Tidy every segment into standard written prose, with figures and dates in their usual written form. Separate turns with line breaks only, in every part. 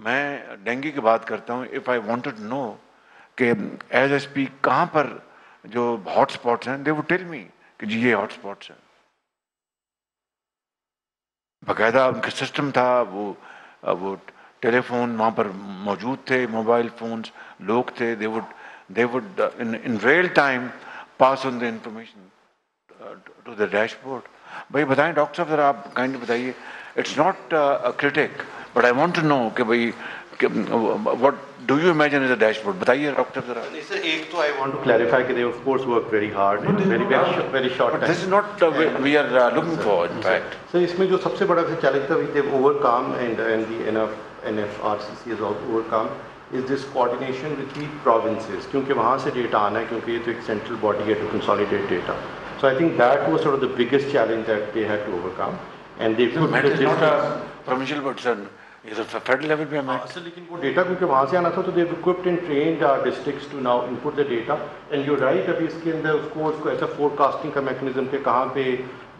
میں ڈینگی کی بات کرتا ہوں. اف آئی وانٹڈ نو کہ ایز اے اسپیک کہاں پر جو ہاٹ اسپاٹس ہیں, دے وڈ ٹیل می کہ جی یہ ہاٹ اسپاٹس ہیں. باقاعدہ ان کا سسٹم تھا, وہ ٹیلی فون وہاں پر موجود تھے, موبائل فونز, لوگ تھے. they would in real time pass on the information to the dashboard. بھائی بتائیں ڈاکٹر صاحب ذرا آپ کائنڈلی بتائیے. It's not critic but I want to know کہ بھائی what do you imagine as a dashboard. بتائیے ڈاکٹر ذرا.
Sir, ایک تو I want to clarify کہ they of course work very hard in very short time.
But this is not we are looking for in fact.
Sir, اس میں جو سب سے بڑا challenge تھا they've overcome and the NFRCC has overcome is this coordination with the provinces. کیونکہ وہاں سے data آنا ہے, کیونکہ یہ تو ایک سینٹرل باڈی ہے to consolidate data. So I think that was sort of the biggest challenge that they had to overcome. And they put
it is not a provincial person. یہ تو فیڈرل لیول پہ ہمیں.
سر لیکن وہ data کیونکہ وہاں سے آنا تھا تو they equipped and trained our districts to now input the data. And you're right, ابھی اس کے اندر اس کو ایسا forecasting کا mechanism کہ کہاں پہ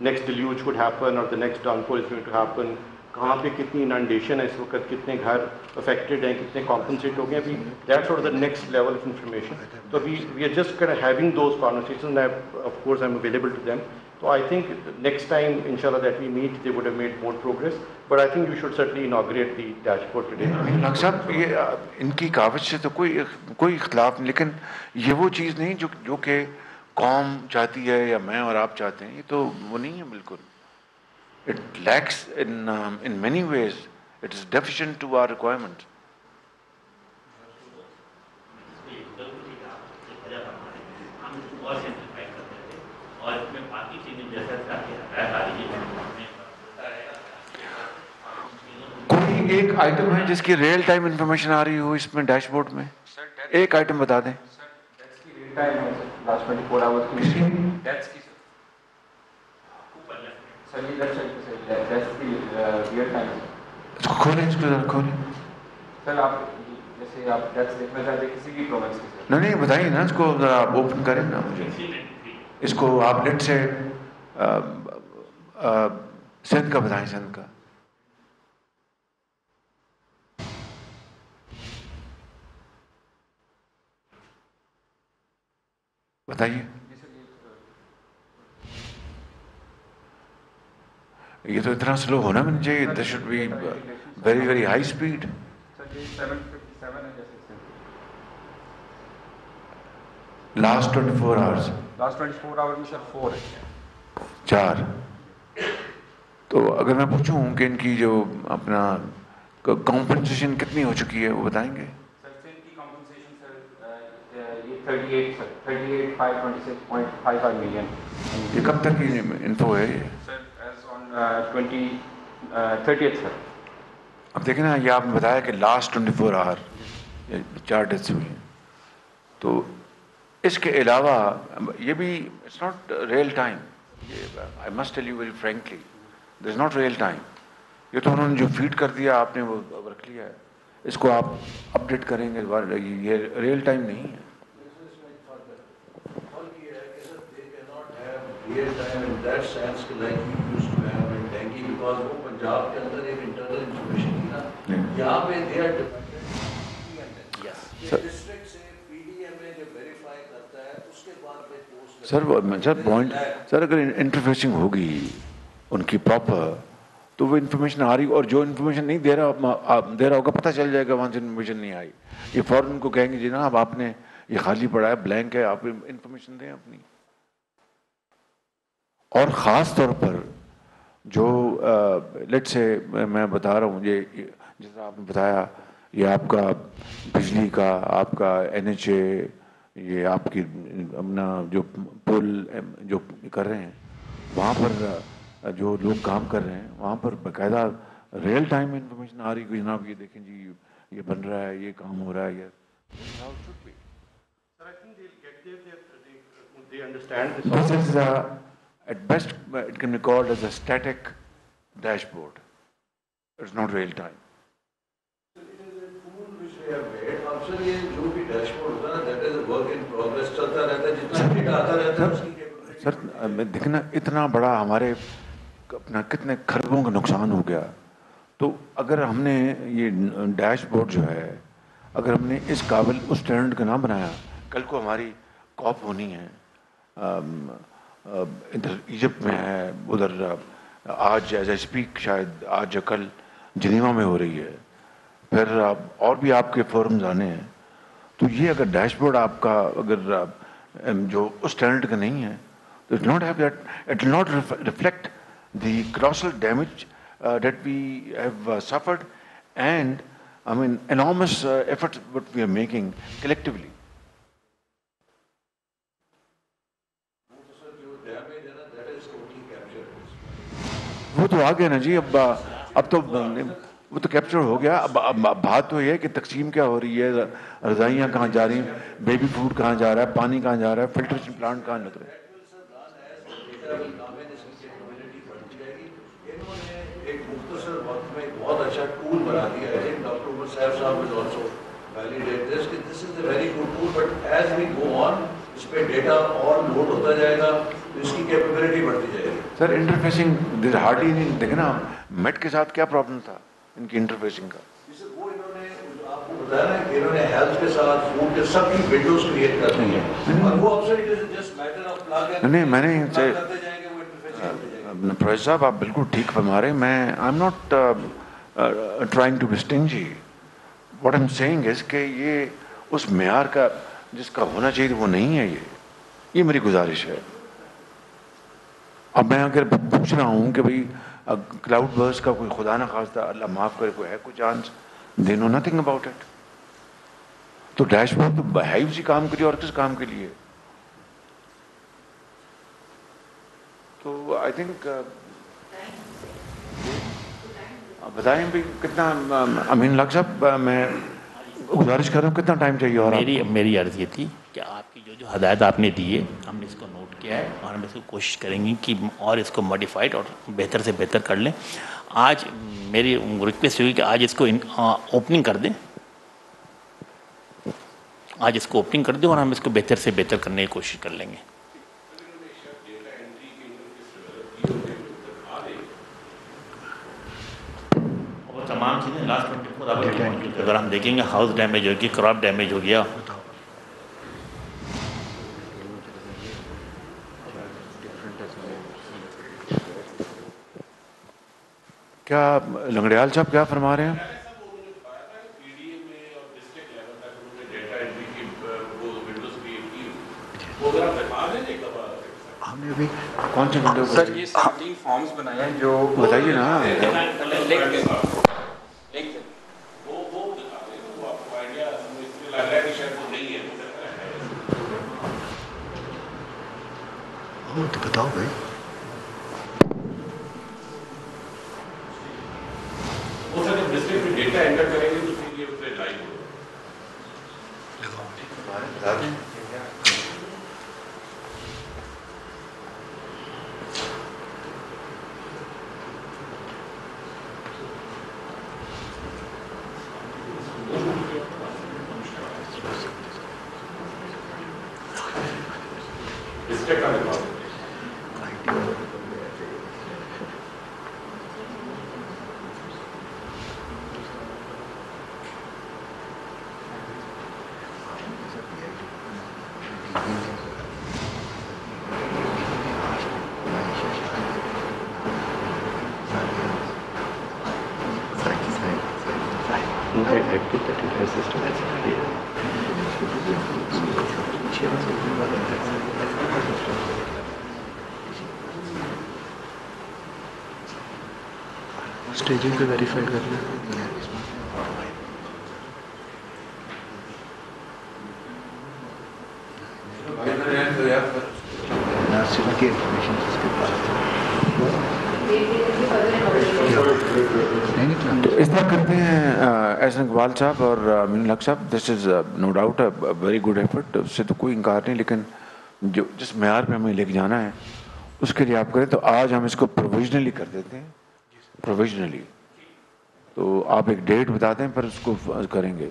next deluge could happen or the next downpour is going to happen, کہاں پہ کتنی inundation ہے اس وقت, کتنے گھر affected ہیں, کتنے compensate ہو گئے. ابھی that's sort of the next level of information. So we are just kind of having those conversations and of course I'm available to them. So I think next time, inshallah, that we meet, they would have made more progress. But I think you should certainly inaugurate the dashboard today.
Doctor صاحب یہ ان کی کاوش سے تو کوئی اختلاف نہیں, لیکن یہ وہ چیز نہیں جو کہ قوم چاہتی ہے یا میں اور آپ چاہتے ہیں. یہ تو وہ نہیں ہے بالکل. It lacks in many ways. It is deficient to our requirements. کوئی ایک آئٹم ہے جس کی ریئل ٹائم انفارمیشن آ رہی ہو اس میں ڈیش بورڈ میں؟ ایک آئٹم بتا دیں. کھولیں اس کو ذرا کھولیں. نہیں بتائیے نا اس کو ذرا آپ اوپن کریں نا مجھے. اس کو آپ نیٹ سے سندھ کا بتائیں, سندھ کا. بتائیے. یہ تو اتنا سلو ہونا بھی نہیں چاہیے. This should be very very high speed. Last 24 hours.
Last 24 hour میں سر 4 ہے.
4. تو اگر میں پوچھوں کہ ان کی جو اپنا کمپنسیشن کتنی ہو چکی ہے وہ بتائیں گے؟
سر ان کی کمپنسیشن سر یہ 38,526.55 ملین.
یہ کب تک کی انفو ہے یہ؟
سر ایز آن 30th سر.
اب دیکھیں نا, یہ آپ نے بتایا کہ لاسٹ 24 آور 4 ڈیتھس ہوئی ہیں. تو اس کے علاوہ یہ بھی it's not real time. I must tell you very frankly, this is not real time. یہ تو انہوں نے جو فیڈ کر دیا آپ نے وہ رکھ لیا ہے. اس کو آپ اپڈیٹ کریں گے, یہ ریئل ٹائم نہیں ہے. سر پوائنٹ سر اگر انٹرفیسنگ ہوگی ان کی پراپر تو وہ انفارمیشن آ رہی, اور جو انفارمیشن نہیں دے رہا ہوگا پتہ چل جائے گا وہاں سے انفارمیشن نہیں آئی. یہ فوراً ان کو کہیں گے جی جناب آپ نے یہ خالی پڑا ہے, بلینک ہے, آپ انفارمیشن دیں اپنی. اور خاص طور پر جو لیٹ سے میں بتا رہا ہوں, یہ جیسا آپ نے بتایا یہ آپ کا بجلی کا, آپ کا NHA, یہ آپ کی اپنا جو پل جو کر رہے ہیں وہاں پر جو لوگ کام کر رہے ہیں وہاں پر باقاعدہ ریئل ٹائم انفارمیشن آ رہی ہے کہ جناب یہ دیکھیں جی یہ بن رہا ہے, یہ کام ہو رہا ہے. یہ This is at best it can be called as a static dashboard. It's not real time.
It is a tool which we have made. Sir, یہ جو بھی ڈیشبورڈ ہوتا ہے that is a work in progress, چلتا رہتا ہے, جتنا data آتا رہتا ہے اس کی capability.
سر دیکھنا اتنا بڑا ہمارے اپنا کتنے خربوں کا نقصان ہو گیا. تو اگر ہم نے یہ ڈیش بورڈ جو ہے اگر ہم نے اس قابل اس اسٹینڈرڈ کا نہ بنایا، کل کو ہماری کاپ ہونی ہے، ادھر ایجپٹ میں ہے، ادھر آج ایز اے اسپیک شاید آج یا کل جنیوا میں ہو رہی ہے، پھر اور بھی آپ کے فورمز آنے ہیں. تو یہ اگر ڈیش بورڈ آپ کا اگر جو اس اسٹینڈرڈ کا نہیں ہے تو it not have that, it will not reflect the colossal damage that we have suffered, and I mean enormous efforts what we are making collectively. وہ تو آ گیا نا جی، اب تو وہ تو کیپچر ہو گیا. اب بات تو یہ ہے کہ تقسیم کیا ہو رہی ہے، رضائیاں کہاں جا رہی ہیں، بیبی فوڈ کہاں جا رہا ہے، پانی کہاں جا رہا ہے، فلٹریشن پلانٹ کہاں لگ رہے ہیں.
ایک مختصر وقت میں بہت اچھا ٹول بنا دیا ہے. ڈاکٹر عمر صاحب will also validate this کہ this is a very good tool, but as we go on اس پہ ڈیٹا اور لوڈ ہوتا جائے گا تو اس کی کیپیبلٹی بڑھتی جائے گی.
سر انٹرفیسنگ ہارڈلی نہیں دیکھے نا، میٹ کے ساتھ کیا پرابلم تھا ان کی انٹرفیسنگ کا.
وہ انہوں نے آپ کو بتایا نا کہ انہوں نے ہیلتھ کے ساتھ فوڈ کے سب کی ونڈوز کریٹ کر دی ہیں اور وہ اکثر جسٹ میٹر آف پلاگ
نہیں میں نے
کرتے جائیں گے وہ انٹرفیسنگ ہوتی جائے گی.
پروفیسر صاحب آپ بالکل ٹھیک فرما رہے ہیں. میں I am not trying to be stingy. What I am saying is کہ یہ اس معیار کا جس کا ہونا چاہیے وہ نہیں ہے. یہ میری گزارش ہے. اب میں اگر پوچھ رہا ہوں کہ بھائی کلاؤڈ برس کا کوئی خدا نہ خواستہ اللہ معاف کرے کوئی ہے کوئی chance, they know nothing about it. تو ڈیش بورڈ تو ہے ہی اسی کام کے لیے، اور کس کام کے لیے. تو آئی تھنک بتائیں بھی کتنا. امین لاکھ صاحب میں گزارش کر رہا ہوں کتنا ٹائم چاہیے. اور
میری عرض یہ تھی کہ آپ کی جو ہدایت آپ نے دی ہے ہم نے اس کو نوٹ کیا ہے اور ہم اس کو کوشش کریں گے کہ اور اس کو ماڈیفائڈ اور بہتر سے بہتر کر لیں. آج میری ریکویسٹ ہوگی کہ آج اس کو اوپننگ کر دیں، آج اس کو اوپننگ کر دیں اور ہم اس کو بہتر سے بہتر کرنے کی کوشش کر لیں گے. اور تمام چیزیں لاسٹ 24 آور کی موجود ہے. اگر ہم دیکھیں گے ہاؤس ڈیمیج ہو گیا، کراپ ڈیمیج ہو گیا،
کیا لنگڑیال صاحب کیا فرما رہے ہیں؟ ہم نے ابھی کون سے ونڈو
سر یہ 17 فارمز بنائے ہیں جو
بتائیے نا.
تو بتاؤ بھائی.
ڈیٹا انٹر کریں گے تو پھر یہ پہ لائیو
بتا دیں.
اسٹیجنگ پہ ویریفائی کرنا ہے.
اس طرح کرتے ہیں احسن اقبال صاحب اور امین لاکھ صاحب. This is no doubt a very good effort, اس سے تو کوئی انکار نہیں، لیکن جو جس معیار پہ ہمیں لے کے جانا ہے اس کے لیے آپ کریں. تو آج ہم اس کو پروویژنلی کر دیتے ہیں، پروویژنلی. تو آپ ایک ڈیٹ بتا دیں پھر اس کو کریں گے.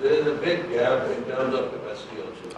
There is a big gap in terms of capacity also.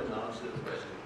enhance the capacity.